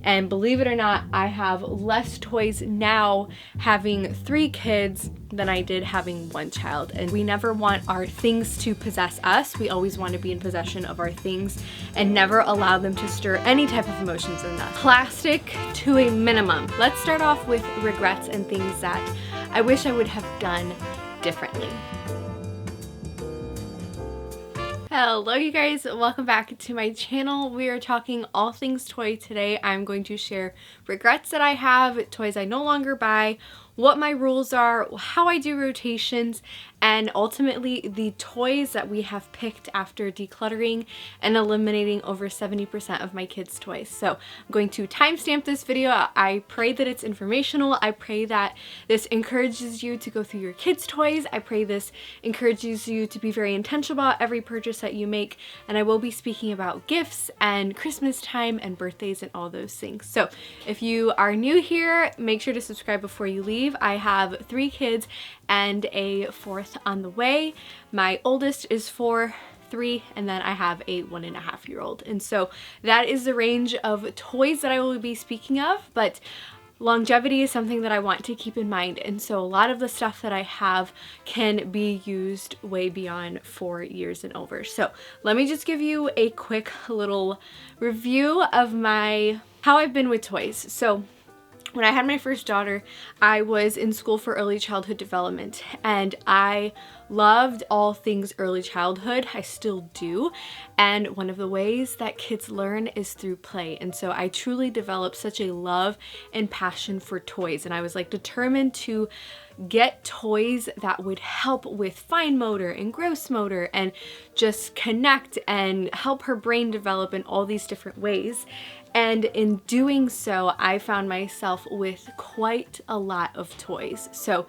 And believe it or not, I have less toys now having 3 kids than I did having 1 child. And we never want our things to possess us. We always want to be in possession of our things and never allow them to stir any type of emotions in us. Plastic to a minimum. Let's start off with regrets and things that I wish I would have done differently. Hello you guys, welcome back to my channel. We are talking all things toy today. I'm going to share regrets that I have, toys I no longer buy, what my rules are, how I do rotations, and ultimately the toys that we have picked after decluttering and eliminating over 70% of my kids' toys. So I'm going to timestamp this video. I pray that it's informational. I pray that this encourages you to go through your kids' toys. I pray this encourages you to be very intentional about every purchase that you make. And I will be speaking about gifts and Christmas time and birthdays and all those things. So if you are new here, make sure to subscribe before you leave. I have 3 kids and a 4th on the way. My oldest is 4, 3, and then I have a 1.5-year-old. And so that is the range of toys that I will be speaking of, but longevity is something that I want to keep in mind. And so a lot of the stuff that I have can be used way beyond 4 years and over. So let me just give you a quick little review of how I've been with toys. So when I had my first daughter, I was in school for early childhood development, and I loved all things early childhood. I still do. And one of the ways that kids learn is through play. And so I truly developed such a love and passion for toys. And I was like determined to get toys that would help with fine motor and gross motor and just connect and help her brain develop in all these different ways. And in doing so, I found myself with quite a lot of toys. So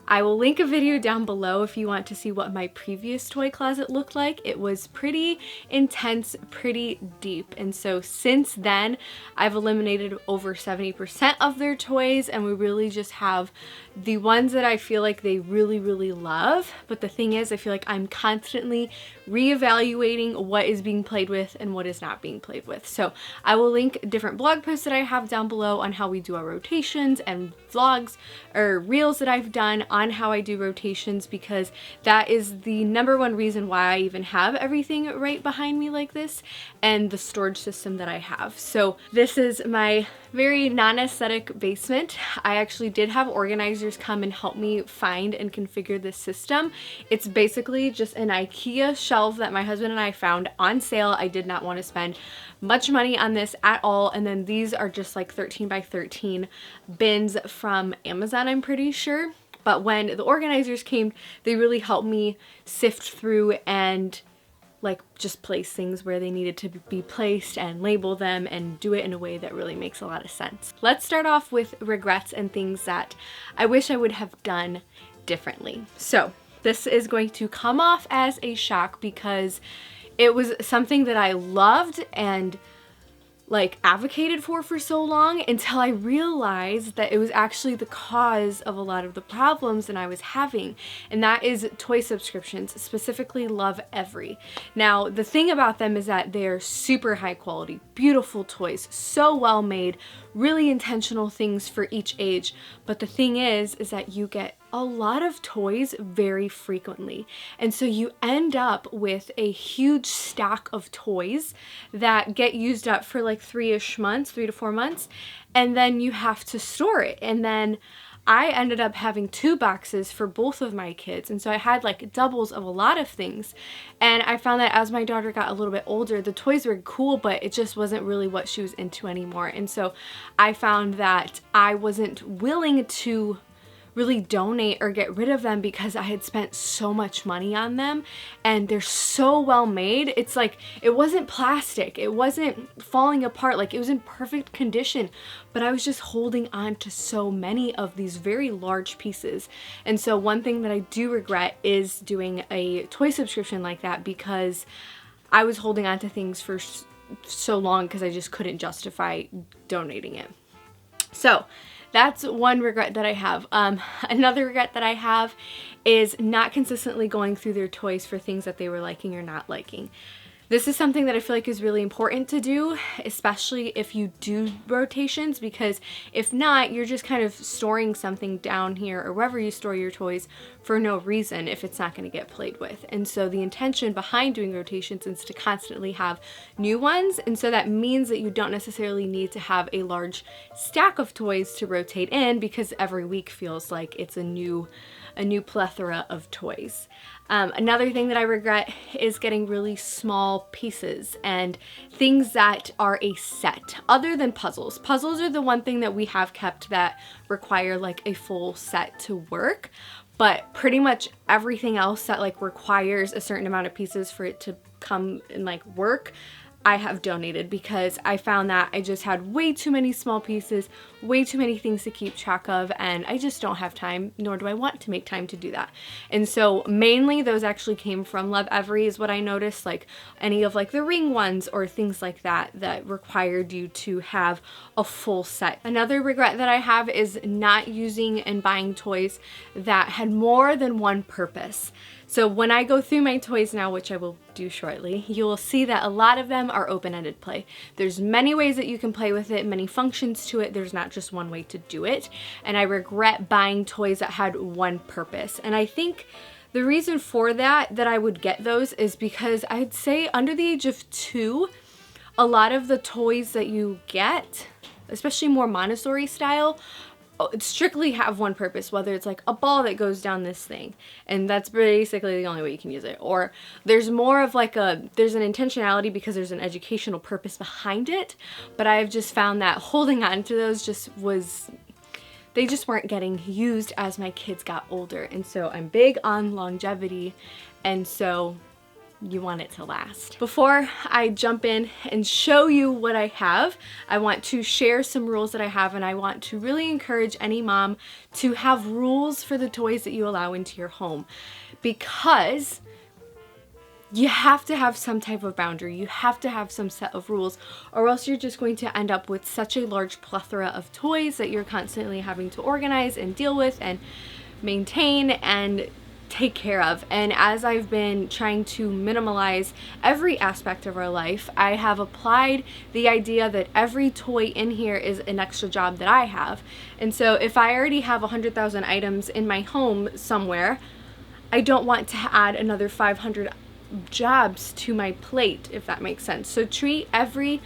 I will link a video down below if you want to see what my previous toy closet looked like. It was pretty intense, pretty deep. And so since then, I've eliminated over 70% of their toys, and we really just have the ones that I feel like they really, really love. But the thing is, I feel like I'm constantly reevaluating what is being played with and what is not being played with. So I will link different blog posts that I have down below on how we do our rotations and vlogs or reels that I've done on how I do rotations, because that is the #1 reason why I even have everything right behind me like this, and the storage system that I have. So this is my very non-aesthetic basement. I actually did have organizers come and help me find and configure this system. It's basically just an IKEA shelf that my husband and I found on sale. I did not want to spend much money on this at all. And then these are just like 13 by 13 bins from Amazon, I'm pretty sure. But when the organizers came, they really helped me sift through and like just place things where they needed to be placed and label them and do it in a way that really makes a lot of sense. Let's start off with regrets and things that I wish I would have done differently. So this is going to come off as a shock because it was something that I loved and like advocated for so long, until I realized that it was actually the cause of a lot of the problems that I was having, and that is toy subscriptions, specifically lovevery. Now the thing about them is that they're super high quality, beautiful toys, so well made, really intentional things for each age. But the thing is that you get a lot of toys very frequently, and so you end up with a huge stack of toys that get used up for like 3 to 4 months, and then you have to store it. And then I ended up having 2 boxes for both of my kids, and so I had like doubles of a lot of things. And I found that as my daughter got a little bit older, the toys were cool, but it just wasn't really what she was into anymore. And so I found that I wasn't willing to really donate or get rid of them because I had spent so much money on them, and they're so well made. It's like, it wasn't plastic, it wasn't falling apart, like it was in perfect condition, but I was just holding on to so many of these very large pieces. And so one thing that I do regret is doing a toy subscription like that, because I was holding on to things for so long because I just couldn't justify donating it. So that's one regret that I have. Another regret that I have is not consistently going through their toys for things that they were liking or not liking. This is something that I feel like is really important to do, especially if you do rotations, because if not, you're just kind of storing something down here or wherever you store your toys for no reason if it's not going to get played with. And so the intention behind doing rotations is to constantly have new ones. And so that means that you don't necessarily need to have a large stack of toys to rotate in, because every week feels like it's a new plethora of toys. Another thing that I regret is getting really small pieces and things that are a set, other than puzzles. Puzzles are the one thing that we have kept that require like a full set to work, but pretty much everything else that like requires a certain amount of pieces for it to come and like work, I have donated, because I found that I just had way too many small pieces, way too many things to keep track of, and I just don't have time, nor do I want to make time to do that. And so mainly those actually came from Lovevery is what I noticed, like any of like the ring ones or things like that that required you to have a full set. Another regret that I have is not using and buying toys that had more than one purpose. So when I go through my toys now, which I will do shortly, you will see that a lot of them are open-ended play. There's many ways that you can play with it, many functions to it. There's not just one way to do it. And I regret buying toys that had one purpose. And I think the reason for that I would get those is because I'd say under the age of 2, a lot of the toys that you get, especially more Montessori style, strictly have one purpose, whether it's like a ball that goes down this thing and that's basically the only way you can use it, or there's more of like there's an intentionality because there's an educational purpose behind it. But I've just found that holding on to those they just weren't getting used as my kids got older. And so I'm big on longevity, and so you want it to last. Before I jump in and show you what I have, I want to share some rules that I have, and I want to really encourage any mom to have rules for the toys that you allow into your home, because you have to have some type of boundary. You have to have some set of rules, or else you're just going to end up with such a large plethora of toys that you're constantly having to organize and deal with and maintain and take care of. And as I've been trying to minimalize every aspect of our life, I have applied the idea that every toy in here is an extra job that I have. And so if I already have 100,000 items in my home somewhere, I don't want to add another 500 jobs to my plate, if that makes sense. So treat every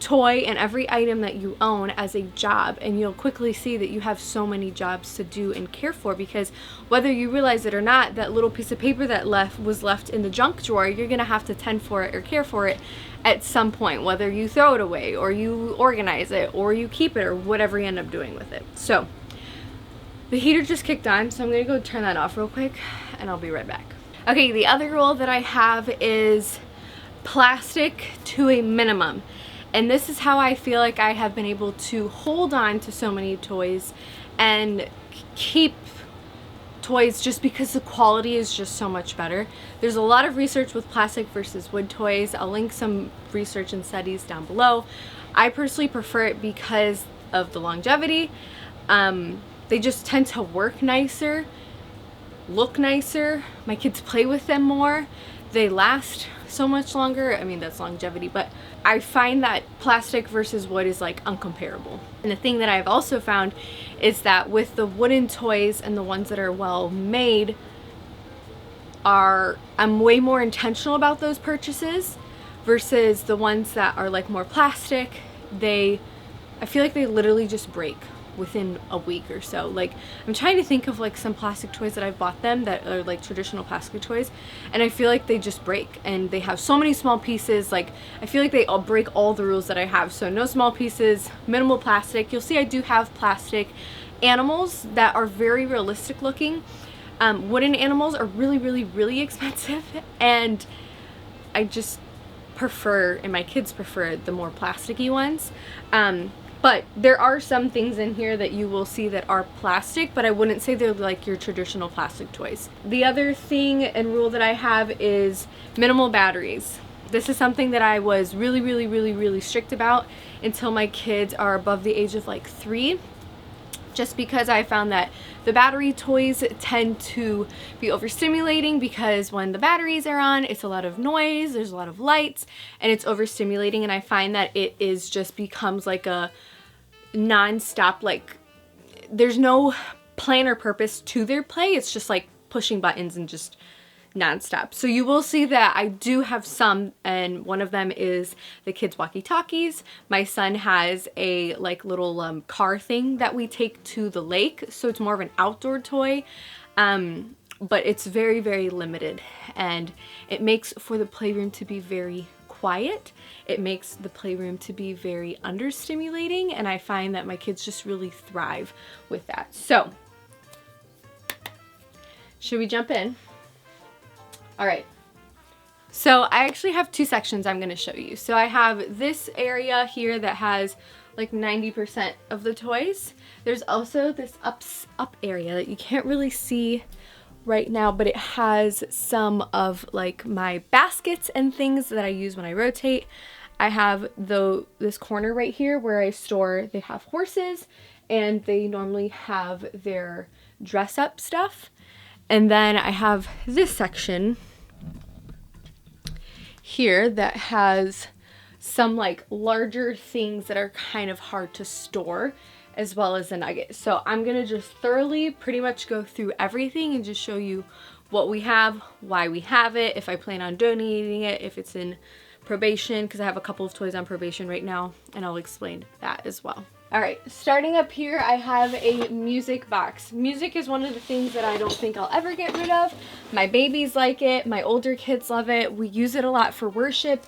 toy and every item that you own as a job, and you'll quickly see that you have so many jobs to do and care for, because whether you realize it or not, that little piece of paper that was left in the junk drawer, you're gonna have to tend for it or care for it at some point, whether you throw it away or you organize it or you keep it or whatever you end up doing with it. So the heater just kicked on, so I'm gonna go turn that off real quick and I'll be right back. Okay, the other rule that I have is plastic to a minimum. And this is how I feel like I have been able to hold on to so many toys and keep toys, just because the quality is just so much better. There's a lot of research with plastic versus wood toys. I'll link some research and studies down below. I personally prefer it because of the longevity. They just tend to work nicer, look nicer. My kids play with them more. They last so much longer. I mean, that's longevity, but I find that plastic versus wood is like uncomparable. And the thing that I've also found is that with the wooden toys and the ones that are well made, I'm way more intentional about those purchases versus the ones that are like more plastic. I feel like they literally just break within a week or so. Like, I'm trying to think of like some plastic toys that I've bought them that are like traditional plastic toys, and I feel like they just break, and they have so many small pieces. Like, I feel like they all break all the rules that I have. So no small pieces, minimal plastic. You'll see I do have plastic animals that are very realistic looking. Wooden animals are really, really, really expensive, and I just prefer, and my kids prefer, the more plasticky ones. But there are some things in here that you will see that are plastic, but I wouldn't say they're like your traditional plastic toys. The other thing and rule that I have is minimal batteries. This is something that I was really, really, really, really strict about until my kids are above the age of like 3. just because I found that the battery toys tend to be overstimulating, because when the batteries are on, it's a lot of noise, there's a lot of lights, and it's overstimulating, and I find that it is just becomes like a non-stop, like there's no plan or purpose to their play. It's just like pushing buttons and just non-stop. So you will see that I do have some, and one of them is the kids' walkie-talkies. My son has a like little car thing that we take to the lake, so it's more of an outdoor toy, but it's very, very limited, and it makes for the playroom to be very quiet. It makes the playroom to be very understimulating, and I find that my kids just really thrive with that. So should we jump in? All right, so I actually have two sections I'm going to show you. So I have this area here that has like 90% of the toys. There's also this up area that you can't really see right now, but it has some of like my baskets and things that I use when I rotate. I have this corner right here where I store, they have horses, and they normally have their dress up stuff. And then I have this section here that has some like larger things that are kind of hard to store, as well as a nugget. So I'm gonna just thoroughly pretty much go through everything and just show you what we have, why we have it, if I plan on donating it, if it's in probation, because I have a couple of toys on probation right now, and I'll explain that as well. All right, starting up here, I have a music box. Music is one of the things that I don't think I'll ever get rid of. My babies like it, my older kids love it. We use it a lot for worship.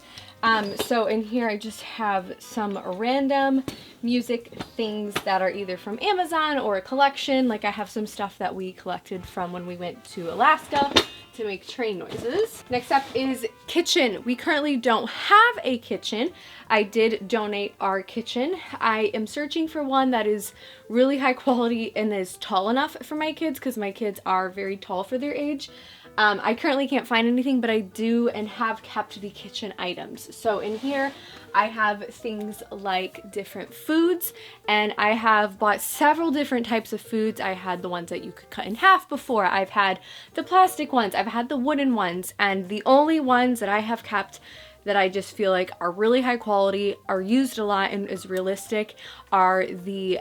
So in here I just have some random music things that are either from Amazon or a collection. Like I have some stuff that we collected from when we went to Alaska to make train noises. Next up is kitchen. We currently don't have a kitchen. I did donate our kitchen. I am searching for one that is really high quality and is tall enough for my kids, because my kids are very tall for their age. I currently can't find anything, but I do and have kept the kitchen items. So in here, I have things like different foods, and I have bought several different types of foods. I had the ones that you could cut in half before. I've had the plastic ones. I've had the wooden ones, and the only ones that I have kept that I just feel like are really high quality, are used a lot, and is realistic are the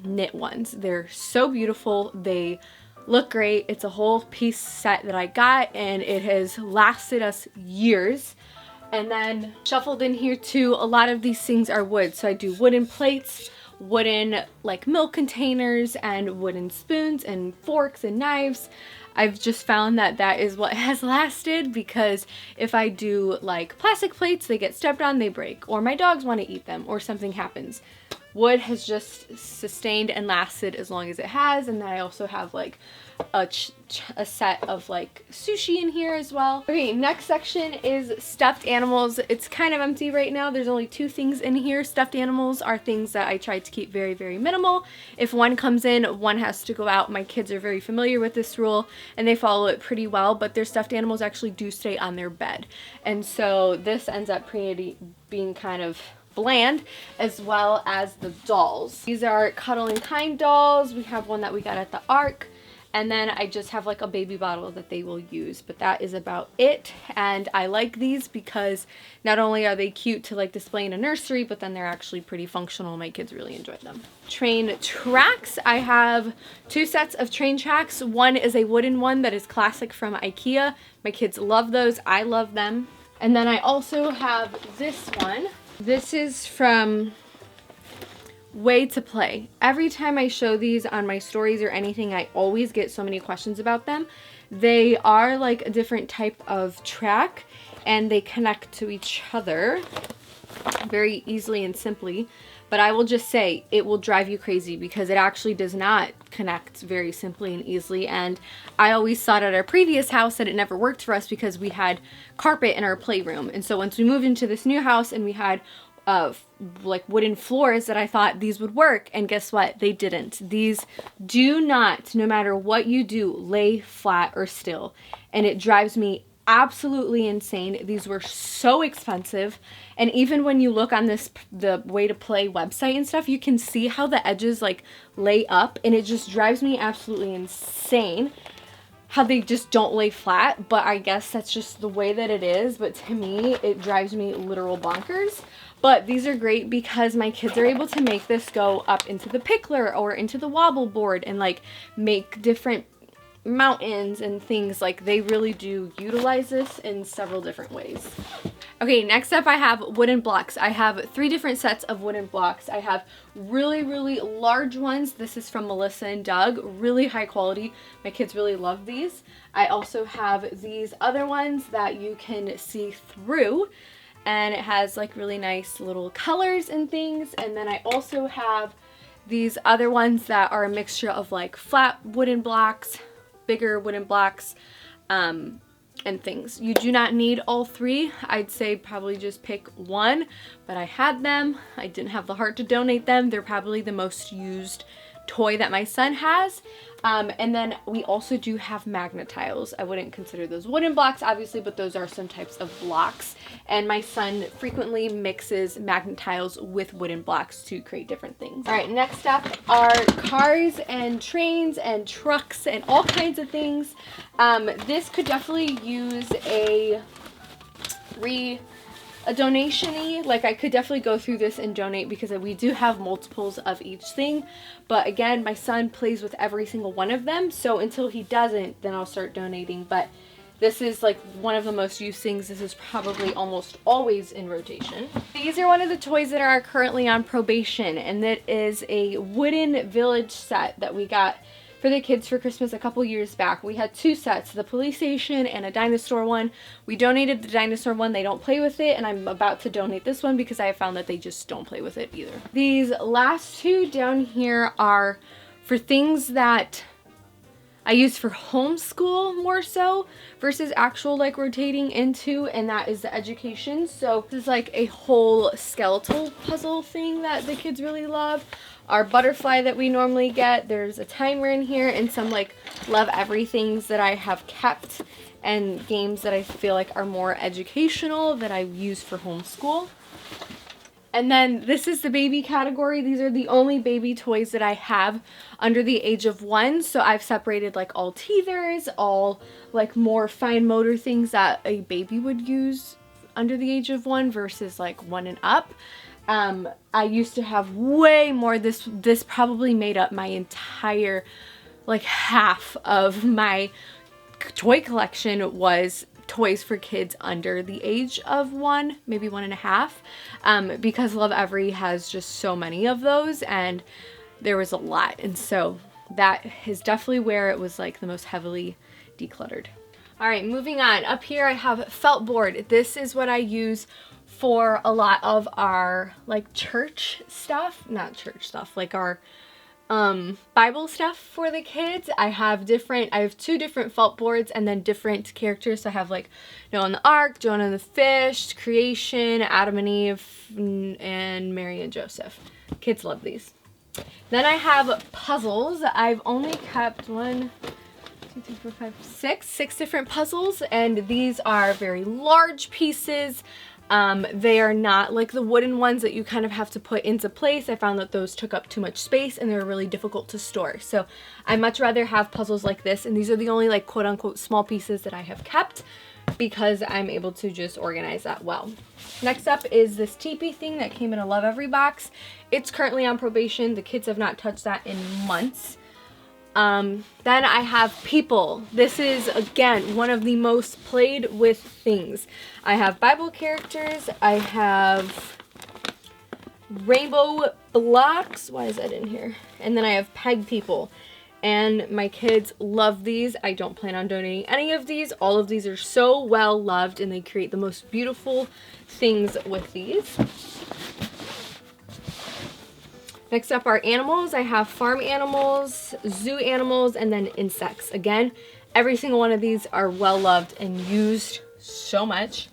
knit ones. They're so beautiful. They look great. It's a whole piece set that I got, and it has lasted us years. And then shuffled in here too, a lot of these things are wood. So I do wooden plates, wooden like milk containers, and wooden spoons and forks and knives. I've just found that that is what has lasted, because if I do like plastic plates, they get stepped on, they break, or my dogs want to eat them, or something happens. Wood has just sustained and lasted as long as it has. And then I also have like a set of like sushi in here as well. Okay, next section is stuffed animals. It's kind of empty right now. There's only two things in here. Stuffed animals are things that I try to keep very, very minimal. If one comes in, one has to go out. My kids are very familiar with this rule and they follow it pretty well, but their stuffed animals actually do stay on their bed. And so this ends up being kind of bland, as well as the dolls. These are Cuddle and Kind dolls. We have one that we got at the Ark, and then I just have like a baby bottle that they will use, but that is about it. And I like these because not only are they cute to like display in a nursery, but then they're actually pretty functional. My kids really enjoy them. Train tracks. I have two sets of train tracks. One is a wooden one that is classic from IKEA. My kids love those. I love them. And then I also have this one. This is from Way to Play. Every time I show these on my stories or anything, I always get so many questions about them. They are like a different type of track, and they connect to each other very easily and simply. But I will just say, it will drive you crazy because it actually does not connect very simply and easily. And I always thought at our previous house that it never worked for us because we had carpet in our playroom. And so once we moved into this new house and we had like wooden floors, that I thought these would work, and guess what? They didn't. These do not, no matter what you do, lay flat or still. And it drives me absolutely insane. These were so expensive. And even when you look on the Way to Play website and stuff, you can see how the edges like lay up, and it just drives me absolutely insane how they just don't lay flat. But I guess that's just the way that it is. But to me, it drives me literal bonkers. But these are great because my kids are able to make this go up into the pickler or into the wobble board and like make different mountains and things. Like, they really do utilize this in several different ways. Okay, next up I have wooden blocks. I have 3 different sets of wooden blocks. I have really, really large ones. This is from Melissa and Doug. Really high quality. My kids really love these. I also have these other ones that you can see through, and it has like really nice little colors and things. And then I also have these other ones that are a mixture of like flat wooden blocks, bigger wooden blocks, and things. You do not need all 3. I'd say probably just pick one, but I had them. I didn't have the heart to donate them. They're probably the most used toy that my son has. And then we also do have magnetiles. I wouldn't consider those wooden blocks, obviously, but those are some types of blocks. And my son frequently mixes magnetiles with wooden blocks to create different things. All right, next up are cars and trains and trucks and all kinds of things. This could definitely use a donation-y. Like, I could definitely go through this and donate because we do have multiples of each thing. But again, my son plays with every single one of them, so until he doesn't, then I'll start donating. But this is like one of the most used things. This is probably almost always in rotation. These are one of the toys that are currently on probation, and that is a wooden village set that we got for the kids for Christmas a couple years back. We had 2 sets, the police station and a dinosaur one. We donated the dinosaur one. They don't play with it, and I'm about to donate this one because I have found that they just don't play with it either. These last 2 down here are for things that I use for homeschool more so versus actual like rotating into, and that is the education. So this is like a whole skeletal puzzle thing that the kids really love. Our butterfly that we normally get, there's a timer in here, and some like lovevery things that I have kept, and games that I feel like are more educational that I use for homeschool. And then this is the baby category. These are the only baby toys that I have under the age of 1. So I've separated like all teethers, all like more fine motor things that a baby would use under the age of 1 versus like 1 and up. I used to have way more. This probably made up my entire like half of my toy collection was toys for kids under the age of 1, maybe 1.5, because lovevery has just so many of those, and there was a lot, and so that is definitely where it was like the most heavily decluttered. All right, moving on. Up here I have felt board. This is what I use for a lot of our like church stuff, not church stuff, like our Bible stuff for the kids. I have 2 different felt boards and then different characters. So I have like Noah and the Ark, Jonah and the fish, creation, Adam and Eve, and Mary and Joseph. Kids love these. Then I have puzzles. I've only kept 6 different puzzles, and these are very large pieces. They are not like the wooden ones that you kind of have to put into place. I found that those took up too much space and they're really difficult to store. So I much rather have puzzles like this, and these are the only like quote unquote small pieces that I have kept because I'm able to just organize that well. Next up is this teepee thing that came in a lovevery box. It's currently on probation. The kids have not touched that in months. Then I have people. This is, again, one of the most played with things. I have Bible characters. I have rainbow blocks. Why is that in here? And then I have peg people. And my kids love these. I don't plan on donating any of these. All of these are so well loved, and they create the most beautiful things with these. Next up are animals. I have farm animals, zoo animals, and then insects. Again, every single one of these are well loved and used so much.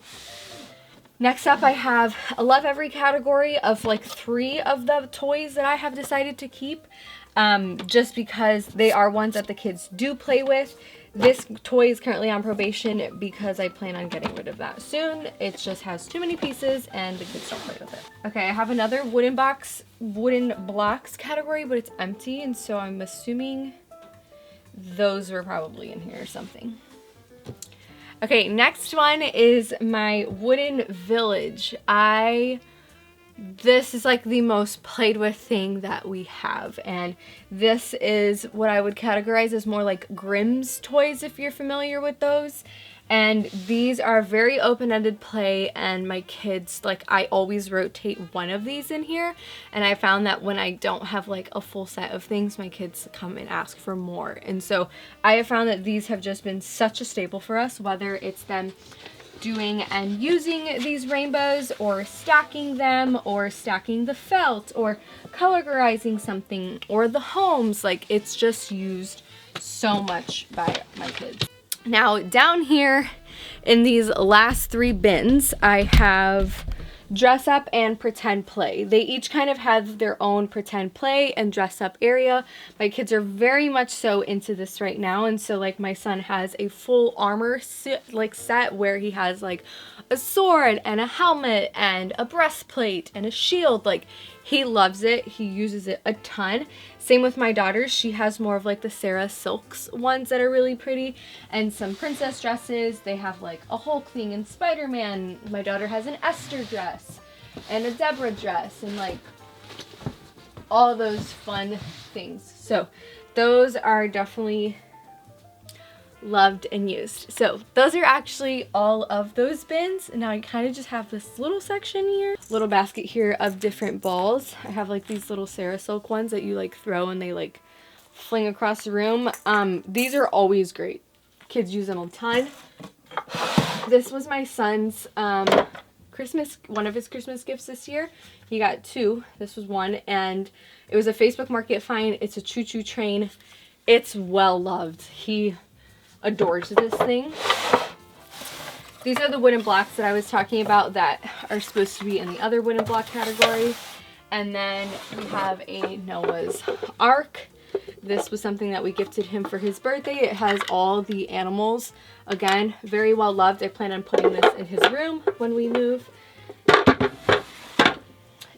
Next up, I have a lovevery category of like 3 of the toys that I have decided to keep, just because they are ones that the kids do play with. This toy is currently on probation because I plan on getting rid of that soon. It just has too many pieces and the kids don't play with it. Okay, I have another wooden blocks category, but it's empty, and so I'm assuming those were probably in here or something. Okay, next one is my wooden village. This is like the most played with thing that we have, and this is what I would categorize as more like Grimm's toys, if you're familiar with those. And these are very open-ended play, and my kids, like, I always rotate one of these in here, and I found that when I don't have like a full set of things, my kids come and ask for more. And so I have found that these have just been such a staple for us, whether it's them doing and using these rainbows, or stacking them, or stacking the felt, or colorizing something, or the homes. Like, it's just used so much by my kids. Now, down here in these last 3 bins, I have dress up and pretend play. They each kind of have their own pretend play and dress up area. My kids are very much so into this right now, and so like my son has a full armor set where he has like a sword and a helmet and a breastplate and a shield. Like, he loves it. He uses it a ton. Same with my daughter. She has more of like the Sarah Silks ones that are really pretty, and some princess dresses. They have like a Hulk thing and Spider-Man. My daughter has an Esther dress and a Deborah dress, and like all those fun things. So those are definitely loved and used. So those are actually all of those bins. And now I kind of just have this little section here, little basket here of different balls. I have like these little Sarah Silk ones that you like throw and they like fling across the room. These are always great. Kids use them a ton. This was my son's one of his Christmas gifts this year. He got 2. This was one, and it was a Facebook Market find. It's a choo-choo train. It's well loved. He adores this thing. These are the wooden blocks that I was talking about that are supposed to be in the other wooden block category. And then we have a Noah's Ark. This was something that we gifted him for his birthday. It has all the animals. Again, very well loved. I plan on putting this in his room when we move.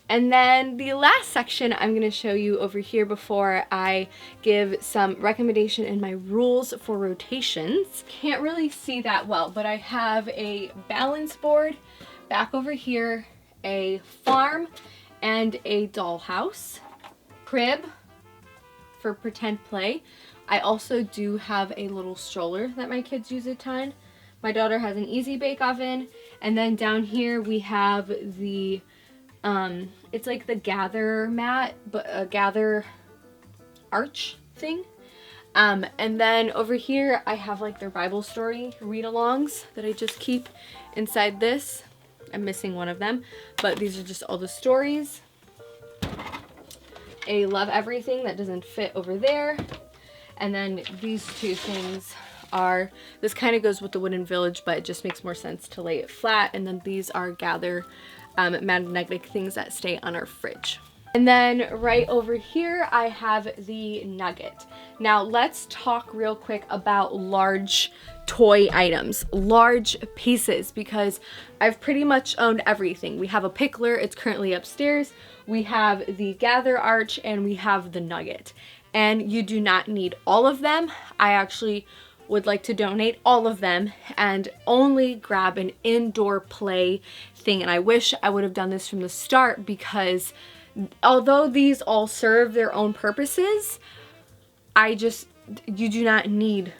And then the last section I'm going to show you over here before I give some recommendation and my rules for rotations. Can't really see that well, but I have a balance board back over here, a farm, and a dollhouse, crib for pretend play. I also do have a little stroller that my kids use a ton. My daughter has an easy bake oven, and then down here we have the it's like the gather mat, but a gather arch thing. And then over here I have like their Bible story read-alongs that I just keep inside this. I'm missing one of them, but these are just all the stories. A love everything that doesn't fit over there. And then these 2 things are, this kind of goes with the wooden village, but it just makes more sense to lay it flat. And then these are gather magnetic things that stay on our fridge. And then right over here I have the nugget. Now let's talk real quick about large toy items, large pieces, because I've pretty much owned everything. We have a pickler, it's currently upstairs. We have the gather arch, and we have the nugget. And you do not need all of them. I actually would like to donate all of them and only grab an indoor play thing. And I wish I would have done this from the start, because although these all serve their own purposes, you do not need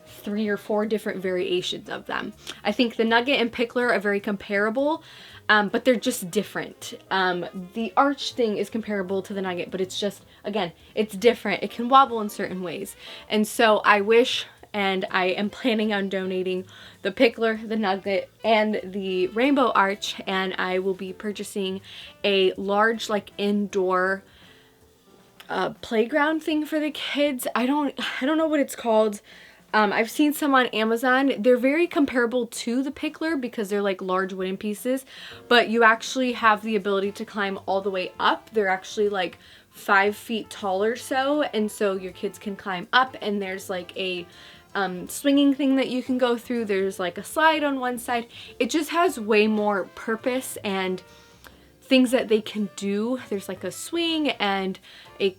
3 or 4 different variations of them. I think the nugget and pickler are very comparable, but they're just different. The arch thing is comparable to the nugget, but it's just, again, it's different. It can wobble in certain ways. And so I wish, and I am planning on donating the pickler, the nugget, and the rainbow arch, and I will be purchasing a large like indoor playground thing for the kids. I don't know what it's called. I've seen some on Amazon. They're very comparable to the pickler because they're like large wooden pieces, but you actually have the ability to climb all the way up. They're actually like 5 feet tall or so, and so your kids can climb up, and there's like a swinging thing that you can go through. There's like a slide on one side. It just has way more purpose and things that they can do. There's like a swing and a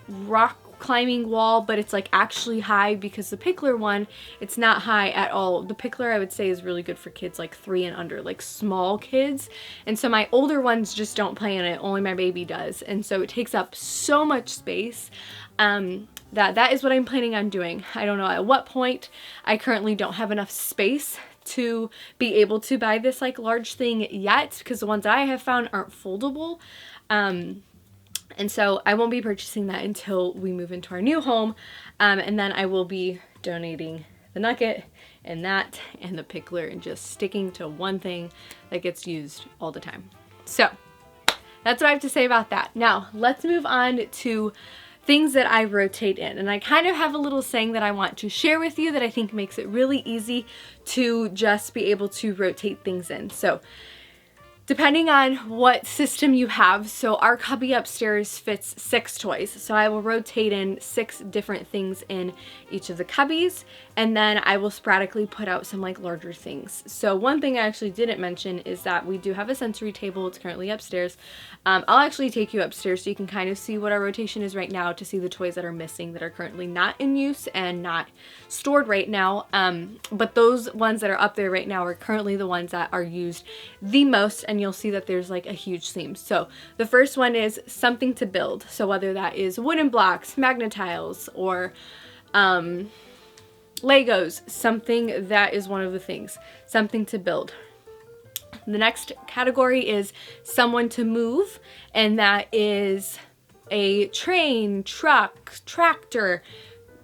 rock climbing wall, but it's like actually high, because the pickler one, it's not high at all. The pickler, I would say, is really good for kids like 3 and under, like small kids. And so my older ones just don't play in it. Only my baby does. And so it takes up so much space. That is what I'm planning on doing. I don't know at what point. I currently don't have enough space to be able to buy this like large thing yet, because the ones I have found aren't foldable. And so I won't be purchasing that until we move into our new home. And then I will be donating the nugget and that and the pickler and just sticking to one thing that gets used all the time. So that's what I have to say about that. Now let's move on to things that I rotate in. And I kind of have a little saying that I want to share with you that I think makes it really easy to just be able to rotate things in. So depending on what system you have, so our cubby upstairs fits 6 toys. So I will rotate in 6 different things in each of the cubbies, and then I will sporadically put out some like larger things. So one thing I actually didn't mention is that we do have a sensory table. It's currently upstairs. I'll actually take you upstairs so you can kind of see what our rotation is right now, to see the toys that are missing, that are currently not in use and not stored right now. But those ones that are up there right now are currently the ones that are used the most, and you'll see that there's like a huge theme. So the first one is something to build. So whether that is wooden blocks, magnetiles, or Legos, something that is one of the things. Something to build. The next category is someone to move, and that is a train, truck, tractor,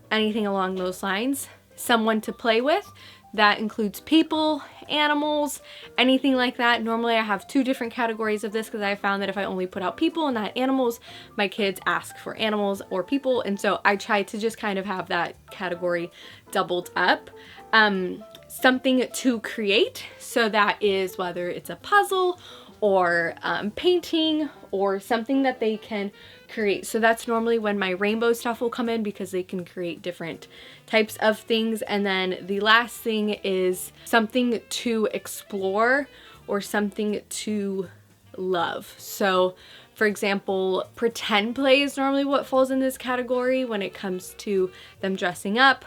anything along those lines. Someone to play with. That includes people, animals, anything like that. Normally I have 2 different categories of this, because I found that if I only put out people and not animals, my kids ask for animals or people. And so I try to just kind of have that category doubled up. Something to create. So that is whether it's a puzzle or painting or something that they can create. So that's normally when my rainbow stuff will come in, because they can create different types of things. And then the last thing is something to explore or something to love. So for example, pretend play is normally what falls in this category when it comes to them dressing up,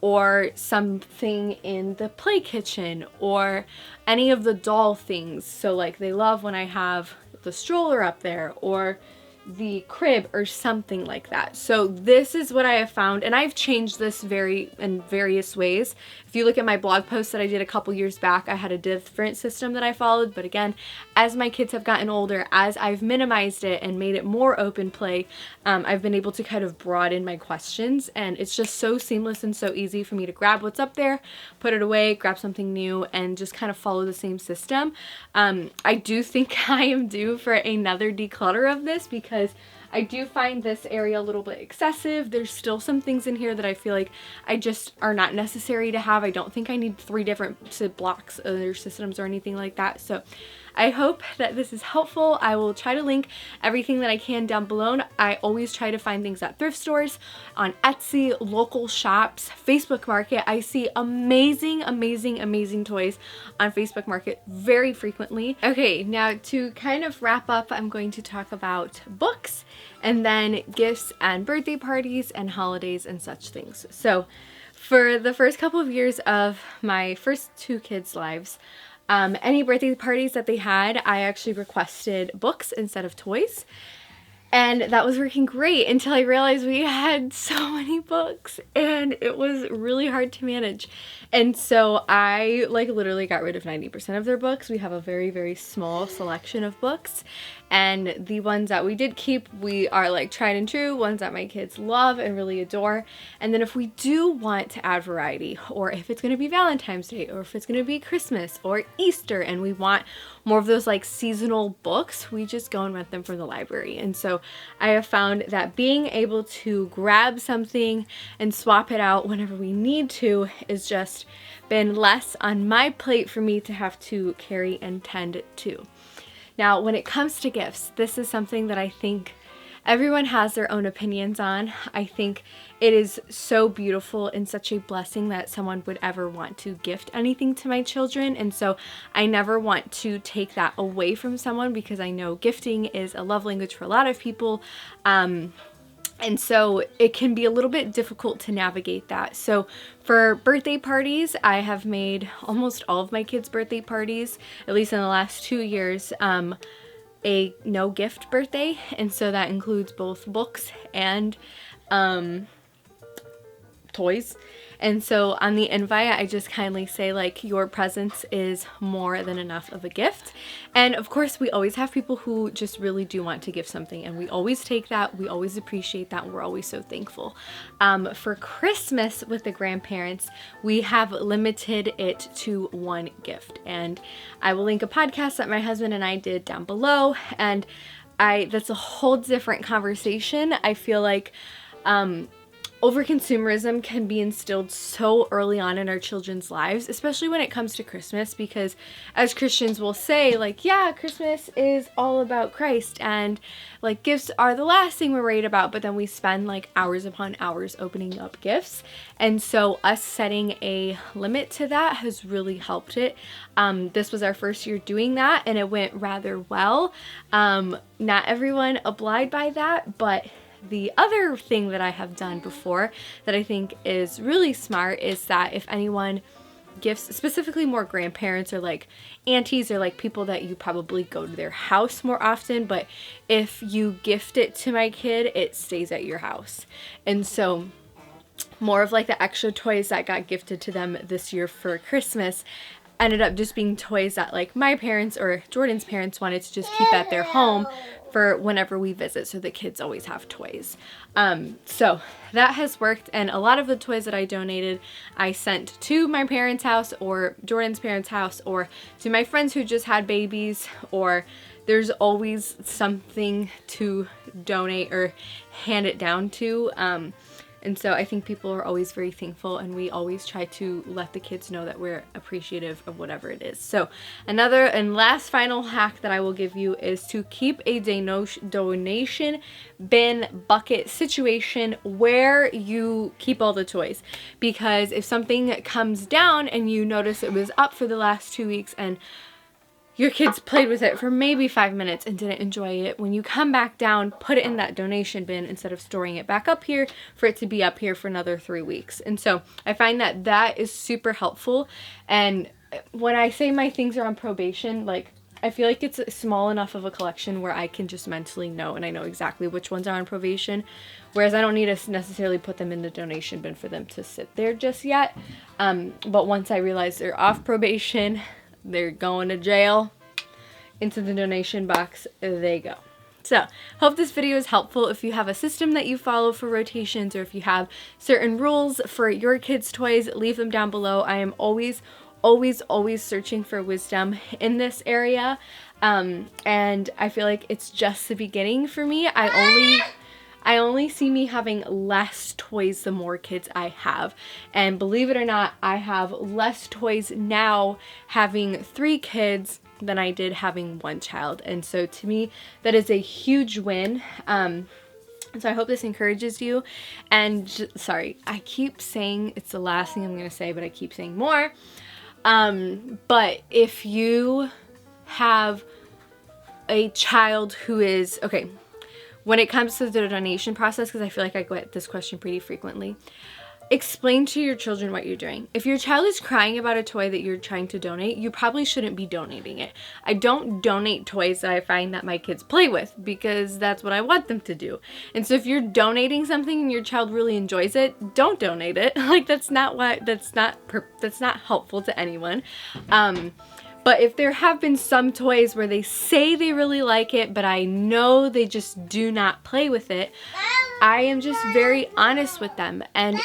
or something in the play kitchen, or any of the doll things. So like they love when I have the stroller up there, or the crib, or something like that. So this is what I have found, and I've changed this in various ways. If you look at my blog post that I did a couple years back, I had a different system that I followed, but again, as my kids have gotten older, as I've minimized it and made it more open play, I've been able to kind of broaden my questions, and it's just so seamless and so easy for me to grab what's up there, put it away, grab something new, and just kind of follow the same system. I do think I am due for another declutter of this, because I do find this area a little bit excessive. There's still some things in here that I feel like I just are not necessary to have. I don't think I need 3 different blocks or systems or anything like that. So I hope that this is helpful. I will try to link everything that I can down below. I always try to find things at thrift stores, on Etsy, local shops, Facebook Market. I see amazing, amazing, amazing toys on Facebook Market very frequently. Okay, now to kind of wrap up, I'm going to talk about books, and then gifts and birthday parties and holidays and such things. So for the first couple of years of my first 2 kids' lives, any birthday parties that they had, I actually requested books instead of toys. And that was working great until I realized we had so many books and it was really hard to manage. And so I like literally got rid of 90% of their books. We have a very, very small selection of books. And the ones that we did keep, we are like tried and true, ones that my kids love and really adore. And then if we do want to add variety, or if it's going to be Valentine's Day, or if it's going to be Christmas or Easter, and we want more of those like seasonal books, we just go and rent them from the library. And so I have found that being able to grab something and swap it out whenever we need to is just been less on my plate for me to have to carry and tend to. Now, when it comes to gifts, this is something that I think everyone has their own opinions on. I think it is so beautiful and such a blessing that someone would ever want to gift anything to my children. And so I never want to take that away from someone, because I know gifting is a love language for a lot of people. And so it can be a little bit difficult to navigate that. So for birthday parties, I have made almost all of my kids' birthday parties, at least in the last 2 years, a no gift birthday. And so that includes both books and toys. And so on the invite, I just kindly say like, your presence is more than enough of a gift. And of course, we always have people who just really do want to give something, and we always take that. We always appreciate that. And we're always so thankful. For Christmas with the grandparents, we have limited it to one gift. And I will link a podcast that my husband and I did down below. And that's a whole different conversation. I feel like, over-consumerism can be instilled so early on in our children's lives, especially when it comes to Christmas, because as Christians we'll say like, yeah, Christmas is all about Christ, and like gifts are the last thing we're worried about, but then we spend like hours upon hours opening up gifts. And so us setting a limit to that has really helped it. This was our first year doing that, and it went rather well. Not everyone abide by that, but the other thing that I have done before that I think is really smart is that if anyone gifts, specifically more grandparents or like aunties or like people that you probably go to their house more often, but if you gift it to my kid, it stays at your house. And so more of like the extra toys that got gifted to them this year for Christmas ended up just being toys that like my parents or Jordan's parents wanted to just keep at their home for whenever we visit, so the kids always have toys. So that has worked, and a lot of the toys that I donated I sent to my parents' house or Jordan's parents' house or to my friends who just had babies, or there's always something to donate or hand it down to. And so I think people are always very thankful, and we always try to let the kids know that we're appreciative of whatever it is. So another and last final hack that I will give you is to keep a donation bin bucket situation where you keep all the toys. Because if something comes down and you notice it was up for the last 2 weeks and your kids played with it for maybe 5 minutes and didn't enjoy it, when you come back down, put it in that donation bin instead of storing it back up here for it to be up here for another 3 weeks. And so I find that that is super helpful. And when I say my things are on probation, like I feel like it's small enough of a collection where I can just mentally know, and I know exactly which ones are on probation, whereas I don't need to necessarily put them in the donation bin for them to sit there just yet. But once I realize they're off probation, they're going to jail, into the donation box they go. So, hope this video is helpful. If you have a system that you follow for rotations, or if you have certain rules for your kids' toys, leave them down below. I am always searching for wisdom in this area. And I feel like it's just the beginning for me. I only see me having less toys the more kids I have. And believe it or not, I have less toys now having 3 kids than I did having 1 child. And so to me, that is a huge win. So I hope this encourages you. And sorry, I keep saying it's the last thing I'm going to say, but I keep saying more. But if you have a child who is, okay, when it comes to the donation process, because I feel like I get this question pretty frequently, explain to your children what you're doing. If your child is crying about a toy that you're trying to donate, you probably shouldn't be donating it. I don't donate toys that I find that my kids play with, because that's what I want them to do. And so if you're donating something and your child really enjoys it, don't donate it. Like that's not helpful to anyone. But if there have been some toys where they say they really like it, but I know they just do not play with it, I am just very honest with them. And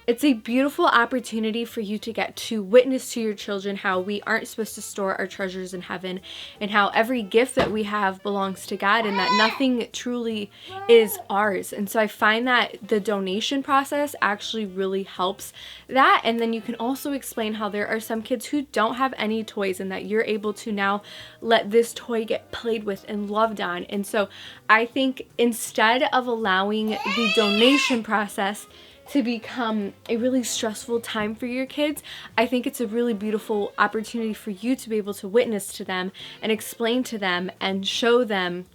it's a beautiful opportunity for you to get to witness to your children how we aren't supposed to store our treasures in heaven, and how every gift that we have belongs to God, and that nothing truly is ours. And so I find that the donation process actually really helps that. And then you can also explain how there are some kids who don't have any toys, and that you're able to now let this toy get played with and loved on. And so I think instead of allowing the donation process to become a really stressful time for your kids, I think it's a really beautiful opportunity for you to be able to witness to them and explain to them and show them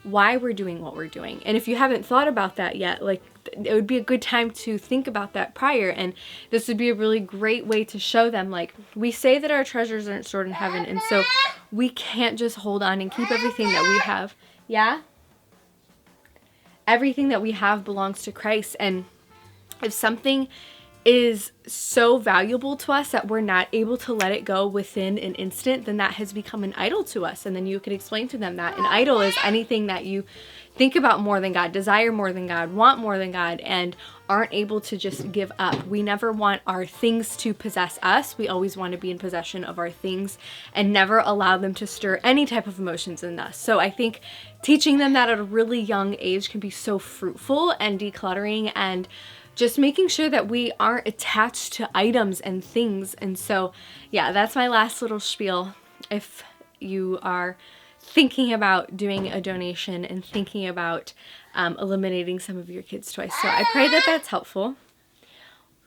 why we're doing what we're doing. And if you haven't thought about that yet, like, it would be a good time to think about that prior, and this would be a really great way to show them, like, we say that our treasures aren't stored in heaven, and so we can't just hold on and keep everything that we have. Yeah? Everything that we have belongs to Christ, and if something is so valuable to us that we're not able to let it go within an instant, then that has become an idol to us. And then you can explain to them that an idol is anything that you think about more than God, desire more than God, want more than God, and aren't able to just give up. We never want our things to possess us. We always want to be in possession of our things and never allow them to stir any type of emotions in us. So I think teaching them that at a really young age can be so fruitful and decluttering, and just making sure that we aren't attached to items and things. And so, yeah, that's my last little spiel. If you are thinking about doing a donation and thinking about eliminating some of your kids' toys. So I pray that that's helpful.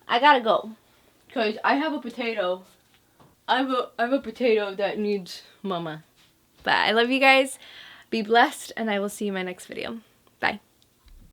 I gotta go because I have a potato. I have a potato that needs mama. But I love you guys. Be blessed, and I will see you in my next video. Bye.